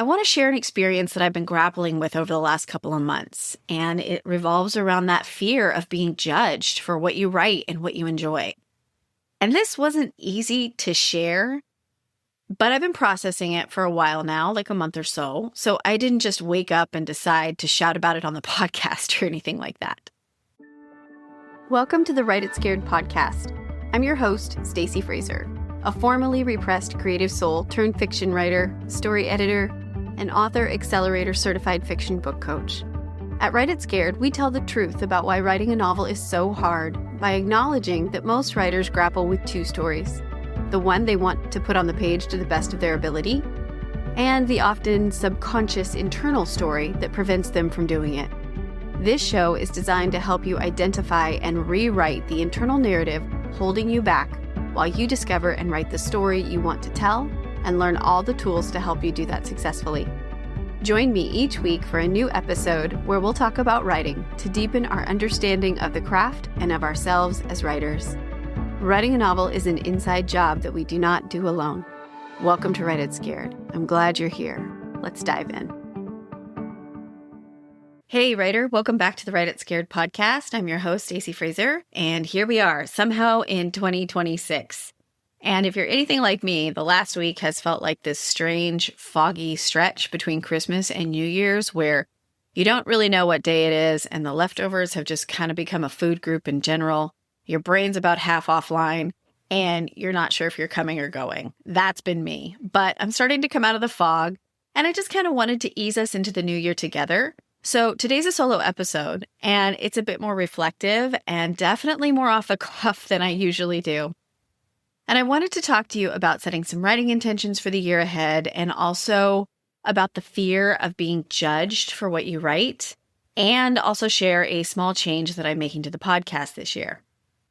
I want to share an experience that I've been grappling with over the last couple of months, and it revolves around that fear of being judged for what you write and what you enjoy. And this wasn't easy to share, but I've been processing it for a while now, like a month or so. So I didn't just wake up and decide to shout about it on the podcast or anything like that. Welcome to the Write It Scared podcast. I'm your host, Stacy Fraser, a formerly repressed creative soul turned fiction writer, story editor, and author accelerator certified fiction book coach. At Write It Scared, we tell the truth about why writing a novel is so hard by acknowledging that most writers grapple with two stories: the one they want to put on the page to the best of their ability, and the often subconscious internal story that prevents them from doing it. This show is designed to help you identify and rewrite the internal narrative holding you back while you discover and write the story you want to tell and learn all the tools to help you do that successfully. Join me each week for a new episode where we'll talk about writing to deepen our understanding of the craft and of ourselves as writers. Writing a novel is an inside job that we do not do alone. Welcome to Write It Scared. I'm glad you're here. Let's dive in. Hey, writer. Welcome back to the Write It Scared podcast. I'm your host, Stacy Fraser, and here we are, somehow in 2026. And if you're anything like me, the last week has felt like this strange, foggy stretch between Christmas and New Year's where you don't really know what day it is, and the leftovers have just kind of become a food group in general. Your brain's about half offline, and you're not sure if you're coming or going. That's been me. But I'm starting to come out of the fog, and I just kind of wanted to ease us into the new year together. So today's a solo episode, and it's a bit more reflective and definitely more off the cuff than I usually do. And I wanted to talk to you about setting some writing intentions for the year ahead, and also about the fear of being judged for what you write, and also share a small change that I'm making to the podcast this year.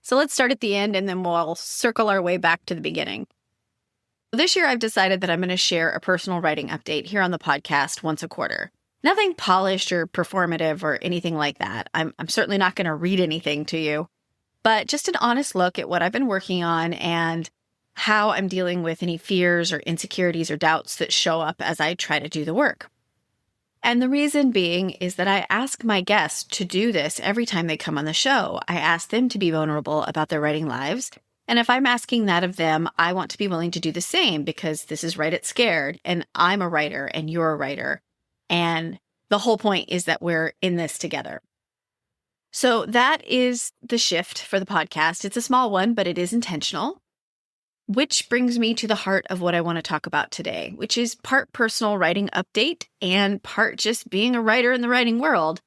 So let's start at the end, and then we'll circle our way back to the beginning. This year, I've decided that I'm going to share a personal writing update here on the podcast once a quarter. Nothing polished or performative or anything like that. I'm certainly not going to read anything to you, but just an honest look at what I've been working on and how I'm dealing with any fears or insecurities or doubts that show up as I try to do the work. And the reason being is that I ask my guests to do this every time they come on the show. I ask them to be vulnerable about their writing lives. And if I'm asking that of them, I want to be willing to do the same because this is Write It Scared, and I'm a writer and you're a writer. And the whole point is that we're in this together. So that is the shift for the podcast. It's a small one, but it is intentional, which brings me to the heart of what I want to talk about today, which is part personal writing update and part just being a writer in the writing world.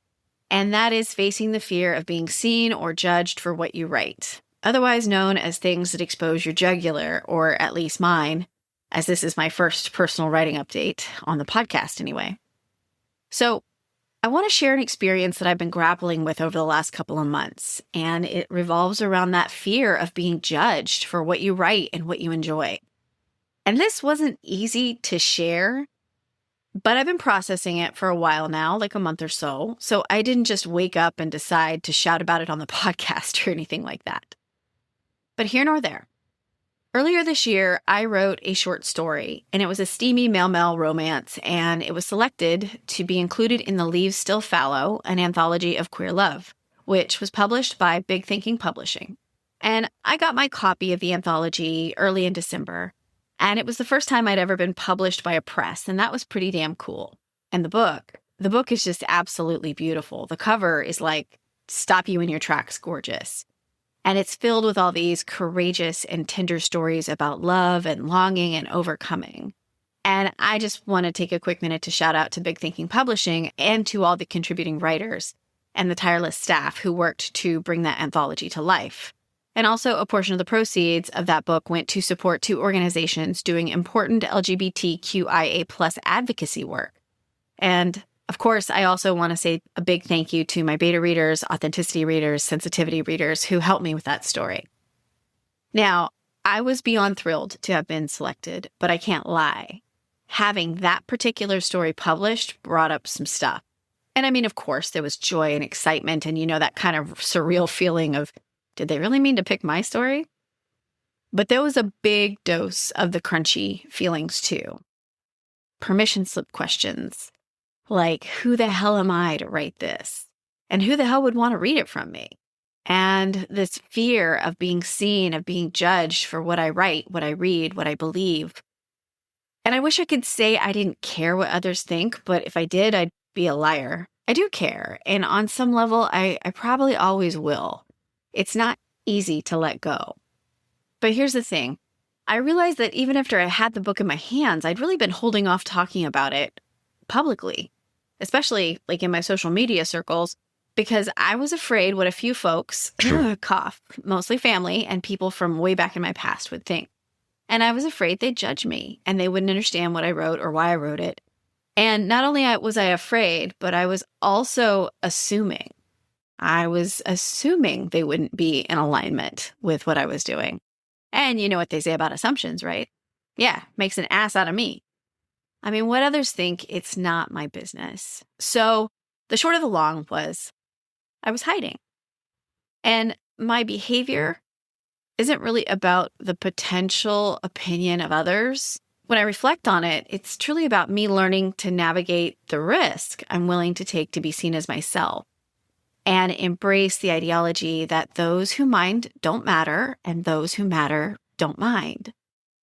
And that is facing the fear of being seen or judged for what you write, otherwise known as things that expose your jugular, or at least mine, as this is my first personal writing update on the podcast anyway. So I want to share an experience that I've been grappling with over the last couple of months, and it revolves around that fear of being judged for what you write and what you enjoy. And this wasn't easy to share, but I've been processing it for a while now, like a month or so. So I didn't just wake up and decide to shout about it on the podcast or anything like that. But here nor there. Earlier this year, I wrote a short story, and it was a steamy male-male romance, and it was selected to be included in the Leaves Still Fallow, an anthology of queer love, which was published by Big Thinking Publishing. And I got my copy of the anthology early in December, and it was the first time I'd ever been published by a press, and that was pretty damn cool. And the book is just absolutely beautiful. The cover is like, stop you in your tracks gorgeous. And it's filled with all these courageous and tender stories about love and longing and overcoming. And I just want to take a quick minute to shout out to Big Thinking Publishing and to all the contributing writers and the tireless staff who worked to bring that anthology to life. And also a portion of the proceeds of that book went to support two organizations doing important LGBTQIA+ advocacy work. And of course, I also want to say a big thank you to my beta readers, authenticity readers, sensitivity readers who helped me with that story. Now, I was beyond thrilled to have been selected, but I can't lie. Having that particular story published brought up some stuff. And I mean, of course, there was joy and excitement and, that kind of surreal feeling of, did they really mean to pick my story? But there was a big dose of the crunchy feelings too. permission slip questions like, who the hell am I to write this? And who the hell would want to read it from me? And this fear of being seen, of being judged for what I write, what I read, what I believe. And I wish I could say I didn't care what others think, but if I did, I'd be a liar. I do care. And on some level, I probably always will. It's not easy to let go. But here's the thing. I realized that even after I had the book in my hands, I'd really been holding off talking about it publicly, especially like in my social media circles, because I was afraid what a few folks, cough, mostly family and people from way back in my past would think. And I was afraid they'd judge me and they wouldn't understand what I wrote or why I wrote it. And not only was I afraid, but I was also assuming. I was assuming they wouldn't be in alignment with what I was doing. And you know what they say about assumptions, right? Yeah, makes an ass out of me. I mean, what others think, it's not my business. So the short of the long was I was hiding. And my behavior isn't really about the potential opinion of others. When I reflect on it, it's truly about me learning to navigate the risk I'm willing to take to be seen as myself and embrace the ideology that those who mind don't matter and those who matter don't mind.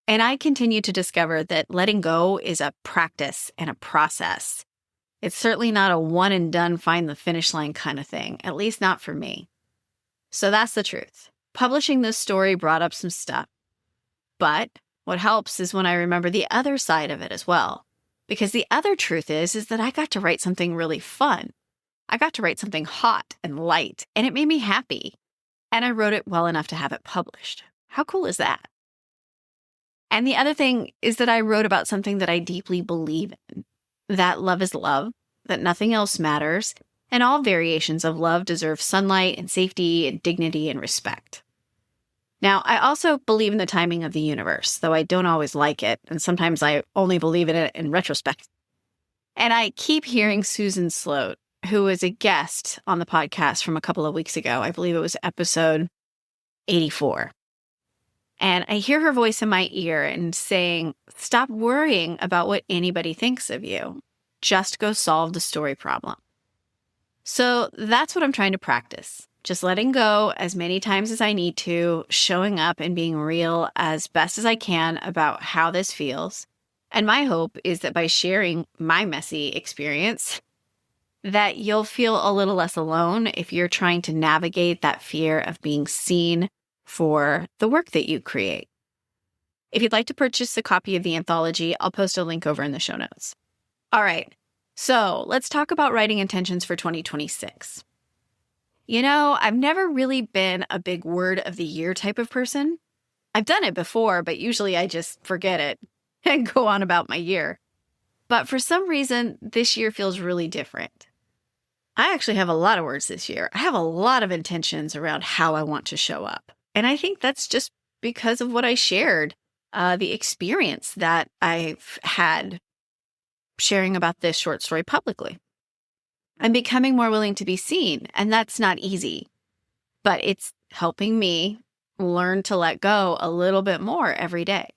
And I continue to discover that letting go is a practice and a process. It's certainly not a one and done, find the finish line kind of thing, at least not for me. So that's the truth. Publishing this story brought up some stuff. But what helps is when I remember the other side of it as well. Because the other truth is that I got to write something really fun. I got to write something hot and light, and it made me happy. And I wrote it well enough to have it published. How cool is that? And the other thing is that I wrote about something that I deeply believe in, that love is love, that nothing else matters, and all variations of love deserve sunlight and safety and dignity and respect. Now, I also believe in the timing of the universe, though I don't always like it, and sometimes I only believe in it in retrospect. And I keep hearing Susan Sloat, who was a guest on the podcast from a couple of weeks ago. I believe it was episode 84. And I hear her voice in my ear and saying, stop worrying about what anybody thinks of you. Just go solve the story problem. So that's what I'm trying to practice. Just letting go as many times as I need to, showing up and being real as best as I can about how this feels. And my hope is that by sharing my messy experience, that you'll feel a little less alone if you're trying to navigate that fear of being seen for the work that you create. If you'd like to purchase a copy of the anthology, I'll post a link over in the show notes. All right, so let's talk about writing intentions for 2026. You know, I've never really been a big word of the year type of person. I've done it before, but usually I just forget it and go on about my year. But for some reason, this year feels really different. I actually have a lot of words this year. I have a lot of intentions around how I want to show up. And I think that's just because of what I shared, the experience that I've had sharing about this short story publicly. I'm becoming more willing to be seen, and that's not easy, but it's helping me learn to let go a little bit more every day.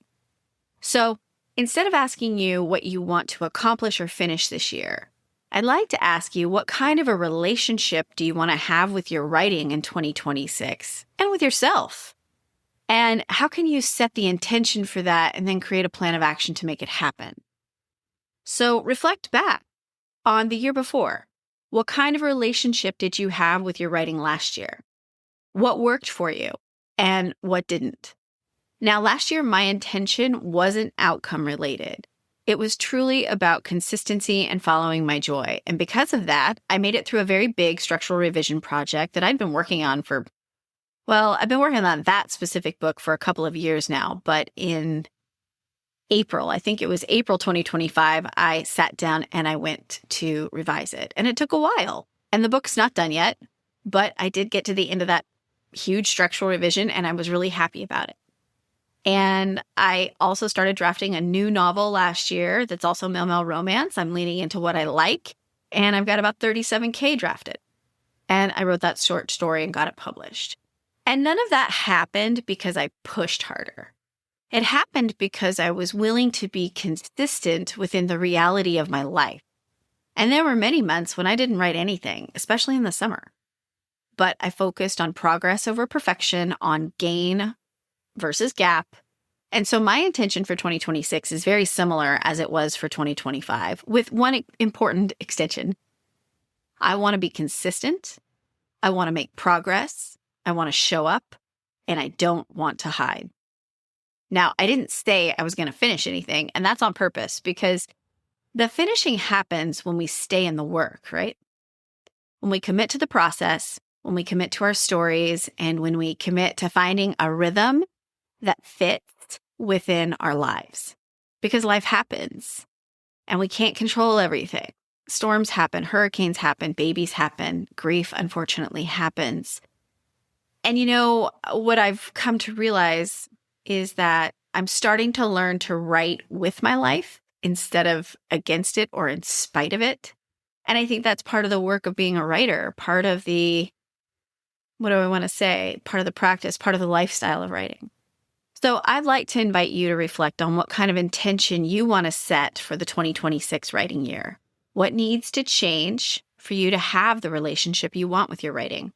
So instead of asking you what you want to accomplish or finish this year, I'd like to ask you, what kind of a relationship do you want to have with your writing in 2026 and with yourself? And how can you set the intention for that and then create a plan of action to make it happen? So reflect back on the year before. What kind of relationship did you have with your writing last year? What worked for you and what didn't? Now, last year, my intention wasn't outcome related. It was truly about consistency and following my joy. And because of that, I made it through a very big structural revision project that I'd been working on I've been working on that specific book for a couple of years now. But in April, I think it was April 2025, I sat down and I went to revise it. And it took a while. And the book's not done yet, but I did get to the end of that huge structural revision and I was really happy about it. And I also started drafting a new novel last year that's also male-male romance. I'm leaning into what I like, and I've got about 37K drafted. And I wrote that short story and got it published. And none of that happened because I pushed harder. It happened because I was willing to be consistent within the reality of my life. And there were many months when I didn't write anything, especially in the summer. But I focused on progress over perfection, on gain versus gap. And so my intention for 2026 is very similar as it was for 2025, with one important extension. I want to be consistent. I want to make progress. I want to show up, and I don't want to hide. Now, I didn't say I was going to finish anything, and that's on purpose because the finishing happens when we stay in the work, right? When we commit to the process, when we commit to our stories, and when we commit to finding a rhythm that fits within our lives. Because life happens, and we can't control everything. Storms happen, hurricanes happen, babies happen, grief unfortunately happens. And what I've come to realize is that I'm starting to learn to write with my life instead of against it or in spite of it. And I think that's part of the work of being a writer, part of the, part of the practice, part of the lifestyle of writing. So I'd like to invite you to reflect on what kind of intention you want to set for the 2026 writing year. What needs to change for you to have the relationship you want with your writing?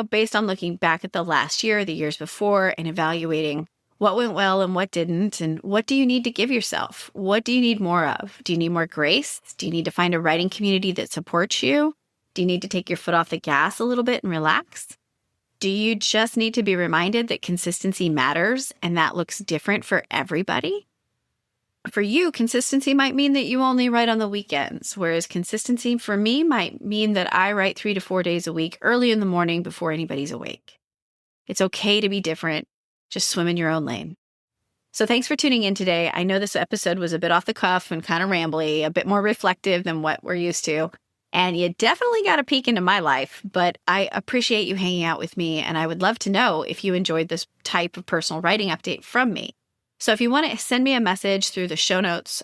Based on looking back at the last year, the years before, and evaluating what went well and what didn't, and what do you need to give yourself? What do you need more of? Do you need more grace? Do you need to find a writing community that supports you? Do you need to take your foot off the gas a little bit and relax? Do you just need to be reminded that consistency matters and that looks different for everybody? For you, consistency might mean that you only write on the weekends, whereas consistency for me might mean that I write 3 to 4 days a week early in the morning before anybody's awake. It's okay to be different. Just swim in your own lane. So thanks for tuning in today. I know this episode was a bit off the cuff and kind of rambly, a bit more reflective than what we're used to. And you definitely got a peek into my life, but I appreciate you hanging out with me. And I would love to know if you enjoyed this type of personal writing update from me. So if you want to send me a message through the show notes,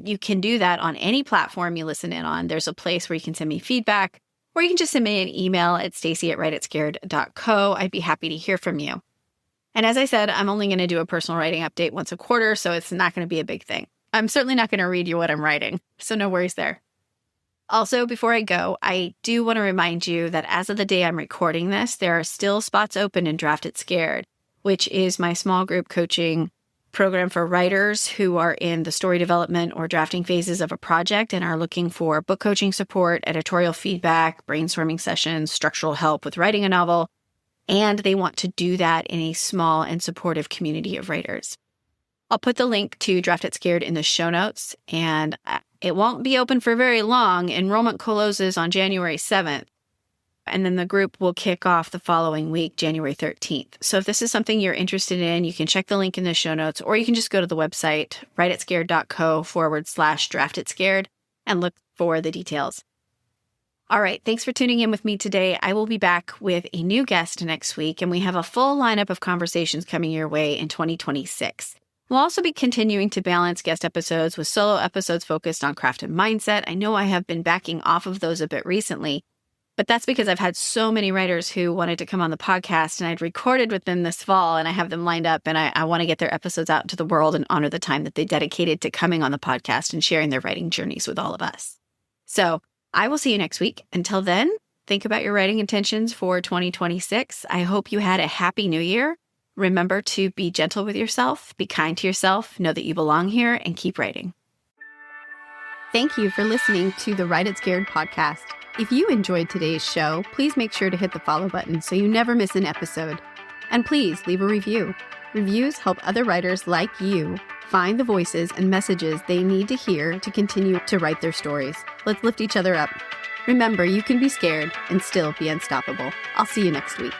you can do that on any platform you listen in on. There's a place where you can send me feedback, or you can just send me an email at stacy@writitscared.co. I'd be happy to hear from you. And as I said, I'm only going to do a personal writing update once a quarter, so it's not going to be a big thing. I'm certainly not going to read you what I'm writing, so no worries there. Also, before I go, I do want to remind you that as of the day I'm recording this, there are still spots open in Draft It Scared, which is my small group coaching program for writers who are in the story development or drafting phases of a project and are looking for book coaching support, editorial feedback, brainstorming sessions, structural help with writing a novel, and they want to do that in a small and supportive community of writers. I'll put the link to Draft It Scared in the show notes, and it won't be open for very long. Enrollment closes on January 7th, and then the group will kick off the following week, January 13th. So if this is something you're interested in, you can check the link in the show notes, or you can just go to the website, writitscared.co/draftitscared, and look for the details. All right, thanks for tuning in with me today. I will be back with a new guest next week, and we have a full lineup of conversations coming your way in 2026. We'll also be continuing to balance guest episodes with solo episodes focused on craft and mindset. I know I have been backing off of those a bit recently, but that's because I've had so many writers who wanted to come on the podcast, and I'd recorded with them this fall, and I have them lined up, and I want to get their episodes out into the world and honor the time that they dedicated to coming on the podcast and sharing their writing journeys with all of us. So I will see you next week. Until then, think about your writing intentions for 2026. I hope you had a happy new year. Remember to be gentle with yourself, be kind to yourself, know that you belong here, and keep writing. Thank you for listening to the Write It Scared podcast. If you enjoyed today's show, please make sure to hit the follow button so you never miss an episode. And please leave a review. Reviews help other writers like you find the voices and messages they need to hear to continue to write their stories. Let's lift each other up. Remember, you can be scared and still be unstoppable. I'll see you next week.